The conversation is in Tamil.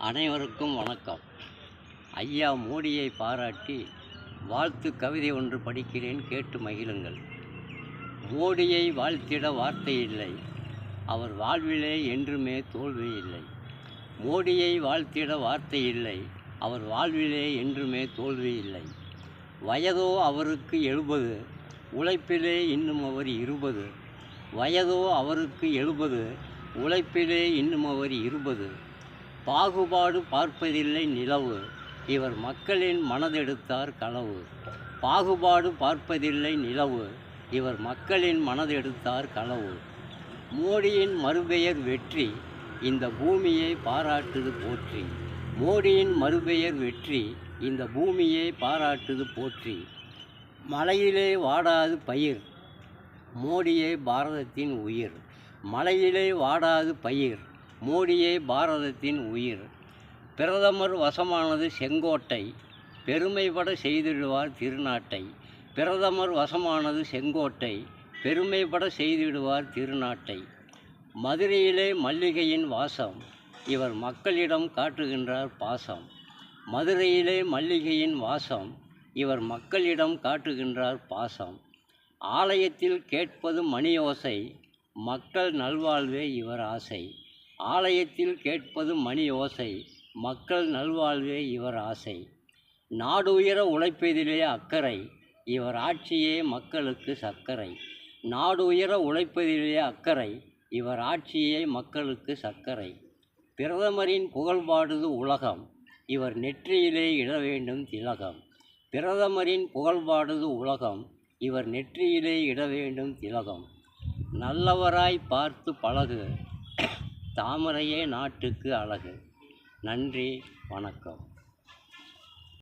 அனைவருக்கும் வணக்கம். ஐயா மோடியை பாராட்டி வாழ்த்து கவிதை ஒன்று படிக்கிறேன், கேட்டு மகிழுங்கள். மோடியை வாழ்த்திட வார்த்தை இல்லை, அவர் வாழ்விலே என்றுமே தோல்வி இல்லை. மோடியை வாழ்த்திட வார்த்தை இல்லை, அவர் வாழ்விலே என்றுமே தோல்வி இல்லை. வயதோ அவருக்கு 70, உழைப்பிலே இன்னும் அவர் 20. வயதோ அவருக்கு 70, உழைப்பிலே இன்னும் அவர் 20. பாகுபாடு பார்ப்பதில்லை நிலவு, இவர் மக்களின் மனதெடுத்தார் களவு. பாகுபாடு பார்ப்பதில்லை நிலவு, இவர் மக்களின் மனதெடுத்தார் களவு. மோடியின் மறுபெயர் வெற்றி, இந்த பூமியை பாராட்டுது போற்றி. மோடியின் மறுபெயர் வெற்றி, இந்த பூமியை பாராட்டுது போற்றி. மலையிலே வாடாது பயிர், மோடியே பாரதத்தின் உயிர். மலையிலே வாடாது பயிர், மோடியே பாரதத்தின் உயிர். பிரதமர் வசமானது செங்கோட்டை, பெருமைப்பட செய்திடுவார் திருநாட்டை. பிரதமர் வசமானது செங்கோட்டை, பெருமைப்பட செய்திடுவார் திருநாட்டை. மதுரையிலே மல்லிகையின் வாசம், இவர் மக்களிடம் காட்டுகின்றார் பாசம். மதுரையிலே மல்லிகையின் வாசம், இவர் மக்களிடம் காட்டுகின்றார் பாசம். ஆலயத்தில் கேட்பது மணியோசை, மக்கள் நல்வாழ்வே இவர் ஆசை. ஆலயத்தில் கேட்பது மணி ஓசை, மக்கள் நல்வாழ்வே இவர் ஆசை. நாடு உயர உழைப்பதிலே அக்கறை, இவர் ஆட்சியே மக்களுக்கு சர்க்கரை. நாடு உயர உழைப்பதிலே அக்கறை, இவர் ஆட்சியே மக்களுக்கு சர்க்கரை. பிரதமரின் புகழ்பாடுது உலகம், இவர் நெற்றியிலே இட வேண்டும் திலகம். பிரதமரின் புகழ்பாடுது உலகம், இவர் நெற்றியிலே இட வேண்டும் திலகம். நல்லவராய் பார்த்து பழகு, தாமரையே நாட்டுக்கு அழகு. நன்றி, வணக்கம்.